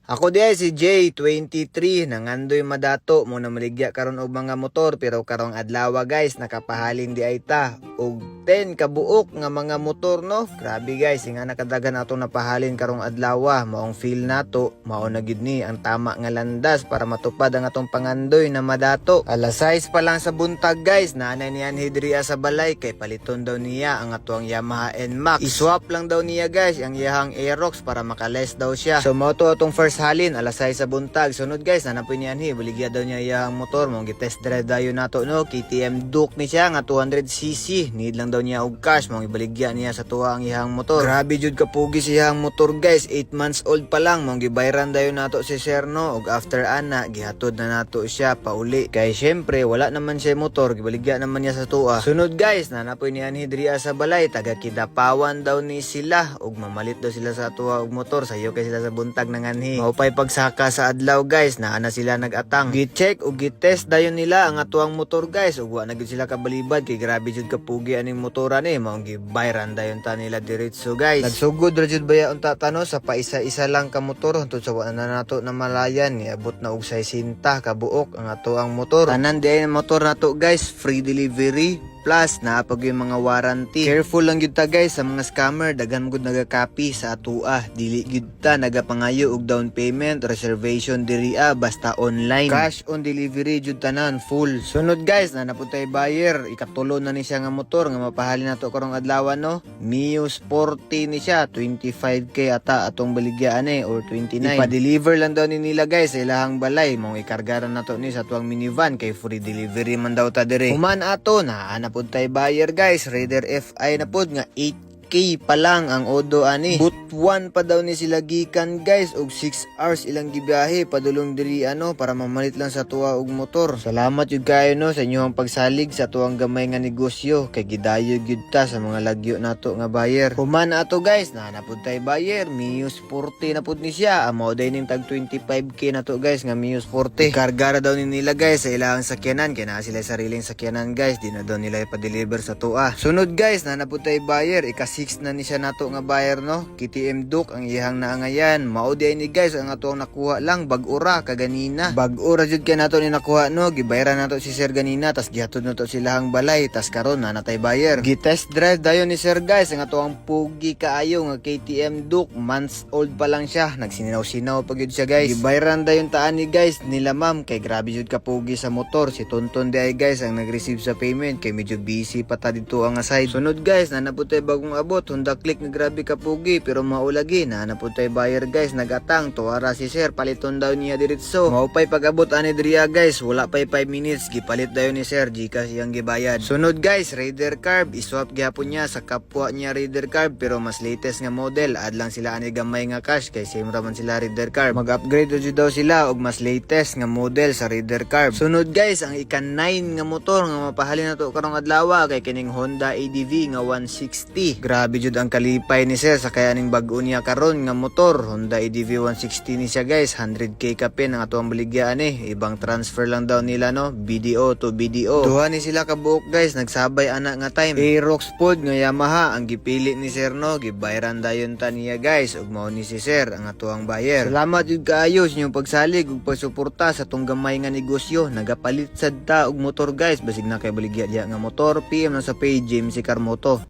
Ako di si J23 nangandoy madato mo na maligya karon og mga motor pero karong adlaw guys nakapahalin di ay ta og 10 kabuok nga mga motor no. Grabe guys, nga nakadagan ato napahalin karong adlaw maong feel nato mao na gid ni ang tama nga landas para matupad ang atong pangandoy na madato. Alas 6 pa lang sa buntag guys, naanay niyan hidriya sa balay kay paliton daw niya ang atuang Yamaha NMAX. Iswap lang daw niya guys ang iyahang Aerox para makales daw siya. So mao to atong first halin alas 6 sa buntag. Sunod guys nanapoy niyan baligya daw niya iyang motor mong gi-test drive dayon nato no. KTM Duke ni siya nga 200cc. Need lang daw niya og cash mong ibaligya niya sa tuwa ang iyang motor. Grabe jud kapugi si iyang motor guys, 8 months old pa lang mong gibayran dayon nato si Sir no. Og after ana gihatod na nato siya pauli kay syempre wala naman siya motor, gibaligya naman niya sa tuwa. Sunod guys nanapoy niyan hidriya sa balay, taga Kidapawan daw ni sila og mamalit daw sila sa tuwa og motor. Sayo kay sila sa buntag nanganhi. Maupay pagsaka sa adlaw guys, naa na sila nagatang. Gi-check ug gi-test dayon nila ang atuang motor guys ug wa na gid sila kabalibad kay grabe jud kapugi aning motoran maong gibayran dayon ta nila diretso guys. Nagsugod ra jud baya unta tano sa paisa-isa lang ka motor hangtod sa wala na nato na malayan niabot na og 60 ka buok ang atuang motor. Tanan di ay motor nato guys, free delivery plus naapag yung mga warranty. Careful lang gyud ta guys sa mga scammer, daghan gud nagaka-copy sa atua. Dili gyud ta nagapangayo og down payment, reservation diri basta online. Cash on delivery jud tanan full. Sunod guys na napuntay buyer, ikatulo na ni siya nga motor nga mapahalin nato karong adlaw no. Mio Sporty ni siya, 25k ata atong baligyaan or 29. Ipa-deliver lang daw ni nila guys sa ilahang balay. Mong ikargaran nato ni sa tuang minivan kay free delivery man daw ta dire. Human ato na puntay buyer guys, Raider FI na pod nga 8k pa lang ang odo ani. Boot 1 pa daw ni sila gikan guys og 6 hours ilang gibiyahe padulong diri para mamalit lang sa tuwa og motor. Salamat jud kayo no sa inyong pagsalig sa tuwang gamay nga negosyo kay gidayo gyud ta sa mga lagyo nato nga buyer. Human ato guys na napuntay buyer, Mio Sporty na pud ni siya. Amo day ning tag 25k nato guys nga Mio Sporty. Kargara daw ni nila guys sa ilang sakyanan kay naa sila sariling sakyanan guys, di na daw nila ipa-deliver sa tuwa. Sunod guys na napuntay buyer, ika-6 na ni siya nato nga buyer no. KTM Duke ang iyang naangayan. Mao di ni guys ang atong nakuha lang bag-ura kaganina. Bag-ura jud kay nato ni nakuha no. Gibayaran nato si Sir ganina tas gihatod nato silahang balay tas karon na natay buyer. Gi-test drive dayon ni Sir guys ang atong pugi kaayo nga KTM Duke. Months old pa lang siya. Nagsinaw-sinaw pa gyud siya guys. Gibayaran dayon taan ni guys nila ma'am kay grabe jud kapugi sa motor. Si Tonton di ay guys ang nag-receive sa payment kay medyo busy pa ta dito ang side. Sunod guys na naputay bagong abot Honda Click nga grabe kapugi pero maulagi na napuntay buyer guys nagatang tuwara si Sir paliton daw niya diretso. Maupay pag-abot ani diriya guys, wala pay 5 minutes gipalit dayon ni Sir Gcash iyang gibayad. Sunod guys, Raider Carb iswap gyapon niya sa kapwa niya Raider Carb pero mas latest nga model. Add lang sila ani gamay nga cash kay same raman sila Raider Carb. Mag-upgrade jud daw sila og mas latest nga model sa Raider Carb. Sunod guys, ang ika-9 nga motor nga mapahalin nato karong adlaw kay kining Honda ADV nga 160. Grabe jud ang kalipay ni Sir sa kayaning bag-o niya karon nga motor. Honda ADV 160 ni siya guys, 100k kapin ang atong baligyan Ibang transfer lang daw nila no, BDO to BDO. Duha ni sila kabuok guys, nagsabay ana nga time. Aerox pod nga Yamaha ang gipili ni Sir no, gibayran dayon ta niya guys ug mao ni si Sir ang atuang buyer. Salamat jud kaayo sa inyong pagsalig ug pagsuporta sa tong gamay nga negosyo. Nagapalit sad ta og motor guys, basig na kay baligya diha nga motor, PM na sa page James Carmoto.